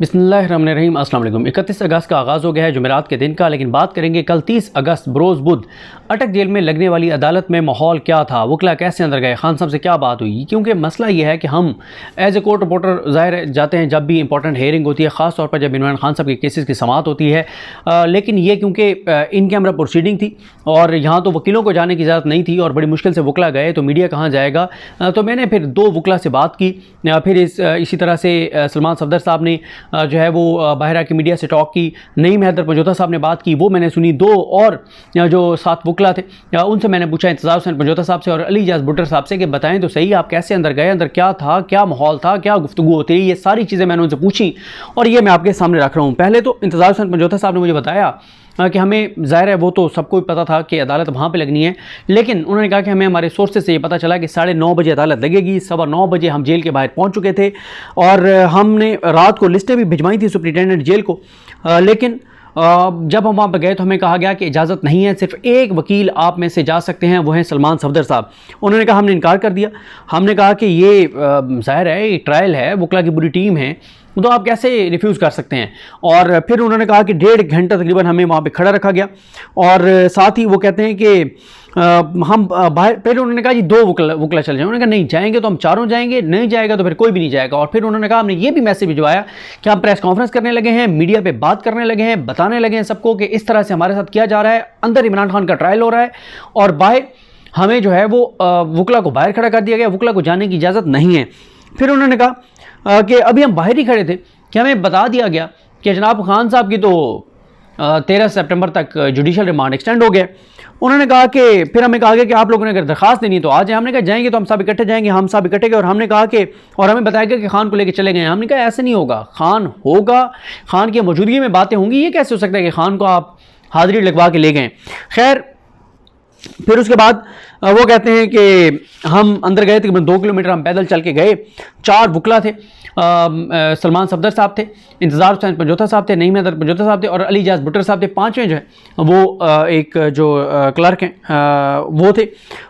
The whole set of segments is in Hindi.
बिस्मिल्लाहिर्रहमानिर्रहीम। अस्सलाम वालेकुम। 31 अगस्त का आगाज़ हो गया है जुमेरात के दिन का, लेकिन बात करेंगे कल 30 अगस्त बरोज़ बुध अटक जेल में लगने वाली अदालत में माहौल क्या था, वकला कैसे अंदर गए, खान साहब से क्या बात हुई। क्योंकि मसला ये है कि हम एज ए कोर्ट रिपोर्टर ज़ाहिर जाते हैं जब भी इंपॉर्टेंट हेयरिंग होती है, ख़ास तौर पर जब इमरान खान साहब के केसेस की समाअत होती है। लेकिन ये क्योंकि इन कैमरा प्रोसीडिंग थी और यहाँ तो वकीलों को जाने की इजाज़त नहीं थी और बड़ी मुश्किल से वकला गए, तो मीडिया कहाँ जाएगा। तो मैंने फिर 2 वकला से बात की, फिर इसी तरह से सलमान सफदर साहब ने जो है वो बाहर की मीडिया से टॉक की, नईम हैदर पंजोता साहब ने बात की, वो मैंने सुनी। 2 और जो 7 वकला थे उनसे मैंने पूछा, इंतज़ार हुसैन पंजोता साहब से और अली इजाज़ भुट्टर साहब से, कि बताएं तो सही आप कैसे अंदर गए, अंदर क्या था, क्या माहौल था, क्या गुफ्तगू होती रही। ये सारी चीज़ें मैंने उनसे पूछी और ये मैं आपके सामने रख रहा हूँ। पहले तो इंतज़ार हुसैन पंजोता साहब ने मुझे बताया कि हमें ज़ाहिर है वो तो सबको पता था कि अदालत वहाँ पे लगनी है, लेकिन उन्होंने कहा कि हमें हमारे सोर्सेज से ये पता चला कि 9:30 बजे अदालत लगेगी। 9:15 बजे हम जेल के बाहर पहुँच चुके थे और हमने रात को लिस्टें भी भिजवाई थी सुप्रिटेंडेंट जेल को, लेकिन जब हम वहाँ पर गए तो हमें कहा गया कि इजाज़त नहीं है, सिर्फ एक वकील आप में से जा सकते हैं, वो हैं सलमान सफदर साहब। उन्होंने कहा, हमने इनकार कर दिया। हमने कहा कि ये ज़ाहिर है ये ट्रायल है, वकला की पूरी टीम है, तो आप कैसे रिफ्यूज़ कर सकते हैं। और फिर उन्होंने कहा कि 1.5 घंटा तकरीबन हमें वहाँ पे खड़ा रखा गया और साथ ही वो कहते हैं कि हम बाहर, पहले उन्होंने कहा जी 2 वकला चले जाएँ। उन्होंने कहा नहीं जाएंगे तो हम चारों जाएंगे, नहीं जाएगा तो फिर कोई भी नहीं जाएगा। और फिर उन्होंने कहा, हमने ये भी मैसेज भिजवाया कि हम प्रेस कॉन्फ्रेंस करने लगे हैं, मीडिया पे बात करने लगे हैं, बताने लगे हैं सबको कि इस तरह से हमारे साथ किया जा रहा है, अंदर इमरान खान का ट्रायल हो रहा है और बाहर हमें जो है वो वकला को बाहर खड़ा कर दिया गया, वकला को जाने की इजाज़त नहीं है। फिर उन्होंने कहा कि अभी हम बाहर ही खड़े थे कि हमें बता दिया गया कि जनाब खान साहब की तो 13 सितंबर तक जुडिशल रिमांड एक्सटेंड हो गया। उन्होंने कहा कि फिर हमें कहा गया कि आप लोगों ने अगर दरखास्त देनी है तो आ जाए। हमने कहा जाएंगे तो हम सब इकट्ठे जाएंगे, हम सब इकट्ठे गए और हमने कहा कि, और हमें बताया गया कि खान को लेकर चले गए। हमने कहा ऐसे नहीं होगा, खान होगा, खान की मौजूदगी में बातें होंगी, ये कैसे हो सकता है कि खान को आप हाजिरी लगवा के ले गए। खैर फिर उसके बाद वो कहते हैं कि हम अंदर गए, तकरीबन 2 किलोमीटर हम पैदल चल के गए। 4 वकला थे, सलमान सफदर साहब थे, इंतज़ार हुसैन पंजोता साहब थे, नईम हैदर पंजोता साहब थे और अली इजाज़ भुट्टर साहब थे। 5वें जो है वो एक जो क्लर्क हैं वो थे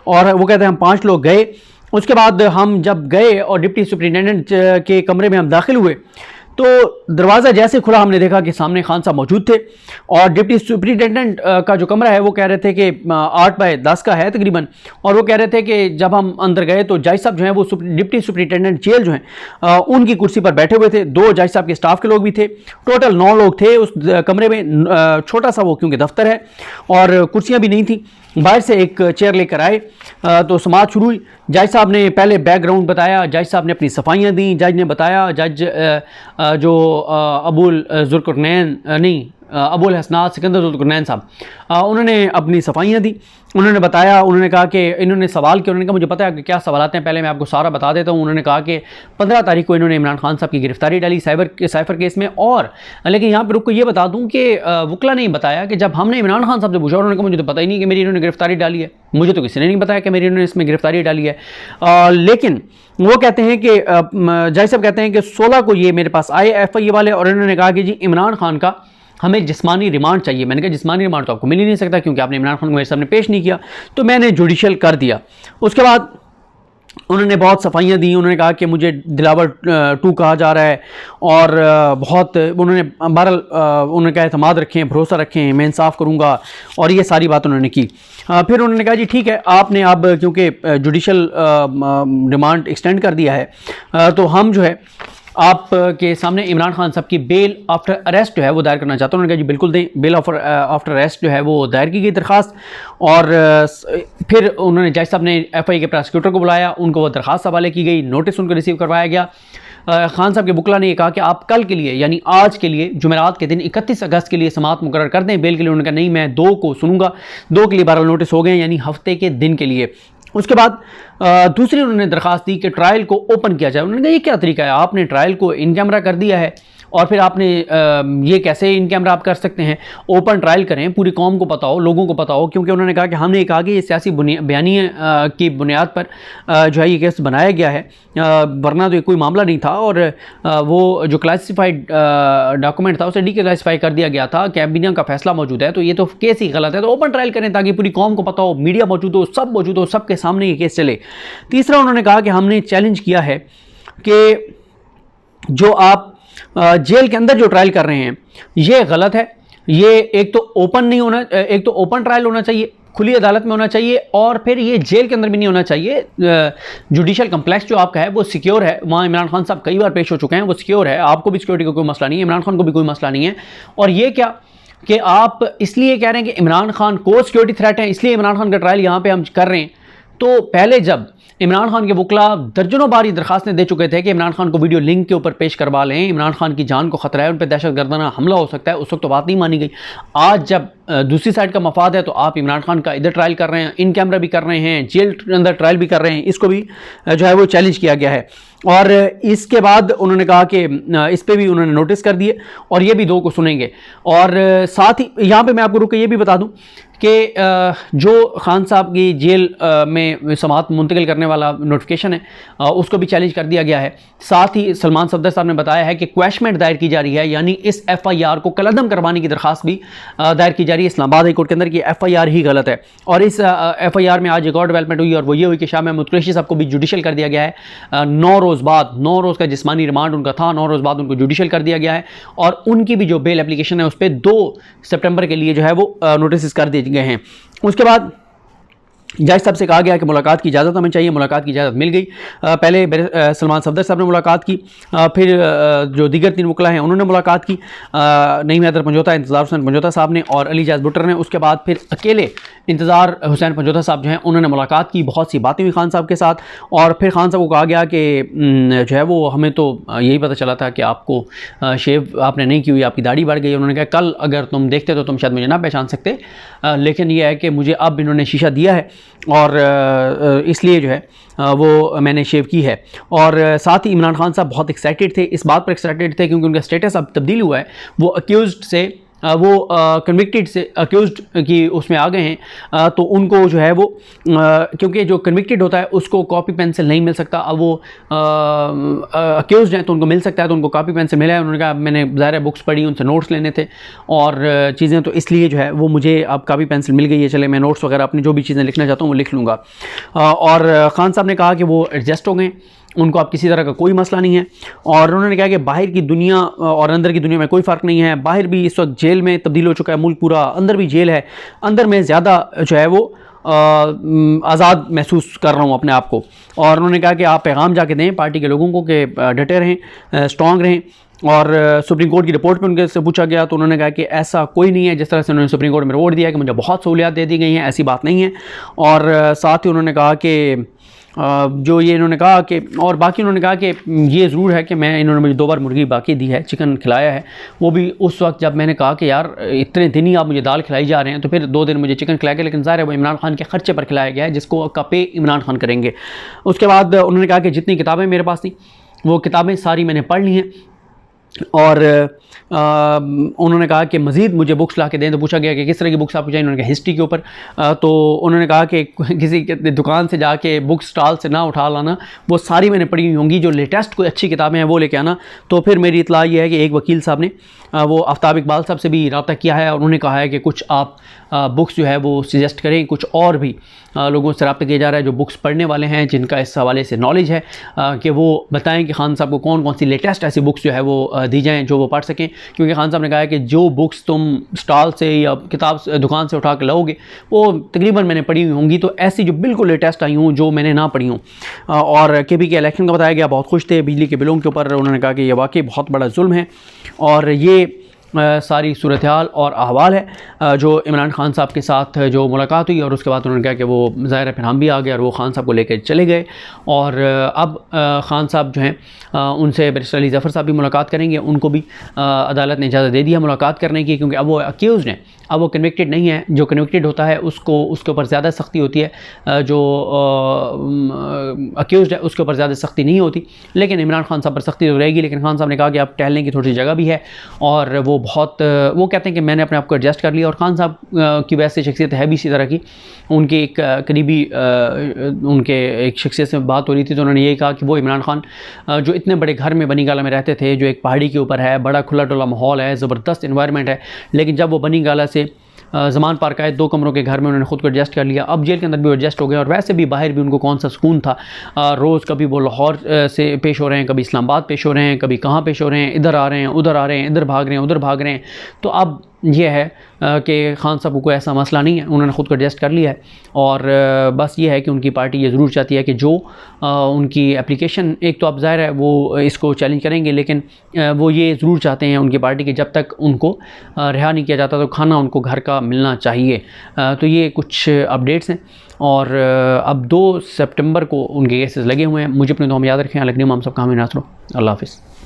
और वो कहते हैं हम 5 लोग गए। उसके बाद हम जब गए और डिप्टी सुपरिटेंडेंट के कमरे में हम दाखिल हुए तो दरवाज़ा जैसे खुला हमने देखा कि सामने खान साहब मौजूद थे और डिप्टी सुपरिटेंडेंट का जो कमरा है वो कह रहे थे कि 8x10 का है तकरीबन, और वो कह रहे थे कि जब हम अंदर गए तो जज साहब जो हैं वो डिप्टी सुपरिटेंडेंट जेल जो हैं उनकी कुर्सी पर बैठे हुए थे। 2 जज साहब के स्टाफ के लोग भी थे, टोटल 9 लोग थे उस कमरे में। छोटा सा वो क्योंकि दफ्तर है और कुर्सियाँ भी नहीं थी। बाहर से एक चेयर लेकर आए तो समाअत शुरू हुई। जज साहब ने पहले बैकग्राउंड बताया, जज साहब ने अपनी सफाइयाँ दी, जज ने बताया, जज जो अबुल जुल्करनैन नहीं अबुल हसनात सिकंदर जुल्करनैन साहब, उन्होंने अपनी सफाइयाँ दी, उन्होंने बताया। उन्होंने कहा कि इन्होंने सवाल किया, उन्होंने कहा मुझे पता है कि क्या सवाल आते हैं, पहले मैं आपको सारा बता देता हूँ। उन्होंने कहा कि 15 तारीख को इन्होंने इमरान खान साहब की गिरफ्तारी डाली साइफर केस में। और लेकिन यहाँ पर रुक को ये बता दूँ कि वकला ने बताया कि जब हमने इमरान खान साहब से पूछा, उन्होंने कहा मुझे तो पता ही नहीं कि मेरी इन्होंने गिरफ्तारी डाली है, मुझे तो किसी ने नहीं बताया कि मेरी इन्होंने इसमें गिरफ्तारी डाली है। लेकिन वो कहते हैं कि जज साहब कहते हैं कि 16 को ये मेरे पास आए FIA वाले और इन्होंने कहा कि जी इमरान खान का हमें जिस्मानी रिमांड चाहिए। मैंने कहा जिस्मानी रिमांड तो आपको मिल ही नहीं सकता क्योंकि आपने इमरान खान को मेरे सामने पेश नहीं किया, तो मैंने जुडिशल कर दिया। उसके बाद उन्होंने बहुत सफाइयाँ दी। उन्होंने कहा कि मुझे दिलावर 2 कहा जा रहा है और बहुत उन्होंने बहरहाल उन्होंने कहा एतमाद रखें, भरोसा रखें, मैं इंसाफ करूँगा और ये सारी बात उन्होंने की। फिर उन्होंने कहा जी ठीक है, आपने अब क्योंकि जुडिशल रिमांड एक्सटेंड कर दिया है तो हम जो है आपके सामने इमरान खान साहब की बेल आफ्टर अरेस्ट जो है वो दायर करना चाहता हूँ। उन्होंने कहा जी बिल्कुल दें। बेल आफ्टर अरेस्ट जो है वो दायर की गई दरख्वास्त और फिर उन्होंने जज साहब ने FIA के प्रोसिक्यूटर को बुलाया, उनको वो दरख्वास्त हवाले की गई, नोटिस उनको रिसीव करवाया गया। खान साहब के वकला ने कहा कि आप कल के लिए यानी आज के लिए जुमेरात के दिन 31 अगस्त के लिए समाअत मुकर्रर कर दें बेल के लिए। उन्होंने कहा नहीं, मैं 2 को सुनूंगा, 2 के लिए 12 नोटिस हो गए यानी हफ्ते के दिन के लिए। उसके बाद दूसरी उन्होंने दरख्वास्त दी कि ट्रायल को ओपन किया जाए। उन्होंने कहा ये क्या तरीका है, आपने ट्रायल को इन कैमरा कर दिया है और फिर आपने ये कैसे इन कैमरा आप कर सकते हैं, ओपन ट्रायल करें, पूरी कौम को पता हो, लोगों को पता हो। क्योंकि उन्होंने कहा कि हमने कहा कि ये सियासी बयानी की बुनियाद पर जो है ये केस बनाया गया है, वरना तो ये कोई मामला नहीं था। और वो जो क्लासिफाइड डॉक्यूमेंट था उसे डीक्लासिफाई कर दिया गया था, कैबिनेट का फैसला मौजूद है, तो ये तो केस ही गलत है, तो ओपन ट्रायल करें ताकि पूरी कौम को पता हो, मीडिया मौजूद हो, सब मौजूद हो, सबके सामने ये केस चले। तीसरा उन्होंने कहा कि हमने चैलेंज किया है कि जो आप जेल के अंदर जो ट्रायल कर रहे हैं ये गलत है। ये एक तो ओपन नहीं होना, एक तो ओपन ट्रायल होना चाहिए, खुली अदालत में होना चाहिए, और फिर ये जेल के अंदर भी नहीं होना चाहिए। जुडिशल कम्प्लेक्स जो आपका है वो सिक्योर है, वहाँ इमरान खान साहब कई बार पेश हो चुके हैं, वो सिक्योर है, आपको भी सिक्योरिटी का कोई मसला नहीं है, इमरान खान को भी कोई मसला नहीं है। और ये क्या कि आप इसलिए कह रहे हैं कि इमरान खान को सिक्योरिटी थ्रेट है इसलिए इमरान खान का ट्रायल यहाँ पे हम कर रहे हैं। तो पहले जब इमरान खान के वकला दर्जनों बार ये दरखास्तें दे चुके थे कि इमरान खान को वीडियो लिंक के ऊपर पेश करवा लें, इमरान खान की जान को खतरा है, उन पर दहशतगर्दाना हमला हो सकता है, उस वक्त तो बात नहीं मानी गई। आज जब दूसरी साइड का मफाद है तो आप इमरान खान का इधर ट्रायल कर रहे हैं, इन कैमरा भी कर रहे हैं, जेल के अंदर ट्रायल भी कर रहे हैं, इसको भी जो है वो चैलेंज किया गया है। और इसके बाद उन्होंने कहा कि इस पर भी उन्होंने नोटिस कर दिए और ये भी 2 को सुनेंगे। और साथ ही यहाँ पे मैं आपको रुक के ये भी बता दूं कि जो खान साहब की जेल में समाअत मुंतकिल करने वाला नोटिफिकेशन है उसको भी चैलेंज कर दिया गया है। साथ ही सलमान सफदर साहब ने बताया है कि क्वैशमेंट दायर की जा रही है, यानी इस FIR को कलअदम करवाने की दरखास्त भी दायर की जा रही है इस्लामाबाद हाई कोर्ट के अंदर कि FIR ही गलत है। और इस FIR में आज एक और डेवलपमेंट हुई और वो ये हुई कि शाह महमूद कुरैशी साहब को भी जुडिशल कर दिया गया है। 9 रोज़ बाद, 9 रोज़ का जिस्मानी रिमांड उनका था, 9 रोज़ बाद उनको जुडिशल कर दिया गया है और उनकी भी जो बेल एप्लीकेशन है उस पर 2 सितंबर के लिए जो है वो नोटिस कर दिए गए हैं। उसके बाद जज साहब से कहा गया कि मुलाकात की इजाज़त हमें चाहिए, मुलाकात की इजाज़त मिल गई। पहले सलमान सफदर साहब ने मुलाकात की, फिर जो दीगर 3 वकला हैं उन्होंने मुलाकात की, नईम हैदर पंजोता, इंतज़ार हुसैन पंजोता साहब ने और अली जाज भुट्टर ने। उसके बाद फिर अकेले इंतज़ार हुसैन पंजोता साहब जो हैं उन्होंने मुलाकात की, बहुत सी बातें हुई खान साहब के साथ। और फिर खान साहब को कहा गया कि जो है वो हमें तो यही पता चला था कि आपको शेव आपने नहीं की हुई, आपकी दाढ़ी बढ़ गई। उन्होंने कहा कल अगर तुम देखते तो तुम शायद मुझे ना पहचान सकते, लेकिन यह है कि मुझे अब इन्होंने शीशा दिया है और इसलिए जो है वो मैंने शेव की है। और साथ ही इमरान खान साहब बहुत एक्साइटेड थे, इस बात पर एक्साइटेड थे क्योंकि उनका स्टेटस अब तब्दील हुआ है, वो अक्यूज्ड से वो कन्विक्टेड से अक्यूज्ड की उसमें आ गए हैं। तो उनको जो है वो क्योंकि जो कन्विक्टेड होता है उसको कॉपी पेंसिल नहीं मिल सकता, अब वो अक्यूज्ड हैं तो उनको मिल सकता है, तो उनको कॉपी पेंसिल मिला है। उन्होंने कहा मैंने ज़ाहिर बुक्स पढ़ी, उनसे नोट्स लेने थे और चीज़ें, तो इसलिए जो है वो मुझे अब कॉपी पेंसिल मिल गई है, चले मैं नोट्स वगैरह अपनी जो भी चीज़ें लिखना चाहता हूँ वो लिख लूँगा। और ख़ान साहब ने कहा कि वो एडजस्ट हो गए, उनको अब किसी तरह का कोई मसला नहीं है। और उन्होंने कहा कि बाहर की दुनिया और अंदर की दुनिया में कोई फ़र्क नहीं है, बाहर भी इस वक्त जेल में तब्दील हो चुका है मुल्क पूरा, अंदर भी जेल है, अंदर में ज़्यादा जो है वो आज़ाद महसूस कर रहा हूँ अपने आप को। और उन्होंने कहा कि आप पैगाम जाके दें पार्टी के लोगों को कि डटे रहें, स्ट्रॉन्ग रहें। और सुप्रीम कोर्ट की रिपोर्ट में उनके से पूछा गया तो उन्होंने कहा कि ऐसा कोई नहीं है, जिस तरह से उन्होंने सुप्रीम कोर्ट में रिपोर्ट दिया कि मुझे बहुत सहूलियात दे दी गई हैं, ऐसी बात नहीं है। और साथ ही उन्होंने कहा कि जो ये इन्होंने कहा कि और बाकी उन्होंने कहा कि ये ज़रूर है कि इन्होंने मुझे 2 बार मुर्गी बाकी दी है, चिकन खिलाया है, वो भी उस वक्त जब मैंने कहा कि यार इतने दिन ही आप मुझे दाल खिलाई जा रहे हैं, तो फिर 2 दिन मुझे चिकन खिलाया गया, लेकिन ज़ाहिर है वो इमरान खान के ख़र्चे पर खिलाया गया है जिसको का पे इमरान खान करेंगे। उसके बाद उन्होंने कहा कि जितनी किताबें मेरे पास थी वो किताबें सारी मैंने पढ़ ली हैं। और उन्होंने कहा कि मज़ीद मुझे बुक्स ला के दें, तो पूछा गया कि किस तरह की बुक्स आपको चाहिए, उन्होंने कहा हिस्ट्री के ऊपर। तो उन्होंने कहा कि किसी दुकान से जाके बुक स्टॉल से ना उठा लाना, वो सारी मैंने पढ़ी हुई होंगी, जो लेटेस्ट कोई अच्छी किताबें हैं वो लेके आना। तो फिर मेरी इतला ये है कि एक वकील साहब ने वो आफ्ताब इकबाल साहब से भी रब्ता किया है और उन्होंने कहा है कि कुछ आप बुक्स जो है वो सजेस्ट करें, कुछ और भी लोगों से रब्ता किया जा रहा है जो बुक्स पढ़ने वाले हैं, जिनका इस हवाले से नॉलेज है, कि वो बताएं कि खान साहब को कौन कौन सी लेटेस्ट ऐसी बुक्स जो है वो दी जाएँ जो वो पढ़ सकें। क्योंकि खान साहब ने कहा है कि जो बुक्स तुम स्टॉल से या किताब दुकान से उठा कर लाओगे वो तकरीबन मैंने पढ़ी हुई होंगी, तो ऐसी जो बिल्कुल लेटेस्ट आई हूँ जो मैंने ना पढ़ी हूँ। और KP के इलेक्शन का बताया गया, बहुत खुश थे बिजली के बिलों के ऊपर। उन्होंने कहा कि यह वाकई बहुत बड़ा जुल्म है और ये सारी सूरत हाल और अहवाल है जो इमरान खान साहब के साथ जो मुलाकात हुई। और उसके बाद उन्होंने कहा कि वो ज़ाहिर है फिर हम भी आ गए और वो खान साहब को लेकर चले गए। और अब खान साहब जो हैं उनसे बैरिस्टर अली ज़फ़र साहब भी मुलाकात करेंगे, उनको भी अदालत ने इजाज़त दे दी है मुलाकात करने की, क्योंकि अब वो अक्यूज़ड हैं, अब वो कन्विक्टेड नहीं है। जो कन्विक्टेड होता है उसको उसके ऊपर ज़्यादा सख्ती होती है, जो अक्यूज़ड है उसके ऊपर ज़्यादा सख्ती नहीं होती। लेकिन इमरान खान साहब पर सख्ती तो रहेगी। लेकिन खान साहब ने कहा कि आप टहलने की थोड़ी सी जगह भी है और वो कहते हैं कि मैंने अपने आप को एडजस्ट कर लिया। और खान साहब की वैसे शख्सियत है भी इसी तरह की, उनकी एक करीबी उनके एक शख्सियत से बात हो रही थी तो उन्होंने ये कहा कि वो इमरान खान जो इतने बड़े घर में बनी गाला में रहते थे, जो एक पहाड़ी के ऊपर है, बड़ा खुला डुला माहौल है, ज़बरदस्त इन्वायरमेंट है, लेकिन जब वो बनी गाला से ज़मान पार्क आए, 2 कमरों के घर में उन्होंने ख़ुद को एडजस्ट कर लिया। अब जेल के अंदर भी एडजस्ट हो गए और वैसे भी बाहर भी उनको कौन सा सुकून था। रोज़ कभी वो लाहौर से पेश हो रहे हैं, कभी इस्लामाबाद पेश हो रहे हैं, कभी कहाँ पेश हो रहे हैं, इधर आ रहे हैं, उधर आ रहे हैं, इधर भाग रहे हैं, उधर भाग रहे हैं। तो अब ये है कि खान साहब को कोई ऐसा मसला नहीं है, उन्होंने ख़ुद को एडजस्ट कर लिया है। और बस ये है कि उनकी पार्टी ये ज़रूर चाहती है कि जो उनकी एप्लीकेशन, एक तो अब ज़ाहिर है वो इसको चैलेंज करेंगे, लेकिन वो ये ज़रूर चाहते हैं उनकी पार्टी के जब तक उनको रिहा नहीं किया जाता तो खाना उनको घर का मिलना चाहिए। तो ये कुछ अपडेट्स हैं और अब 2 सितंबर को उनके केसेस लगे हुए हैं। मुझे अपने दुआ में याद रखें। अलग हम सब काम नासरो। अल्लाह हाफ़िज़।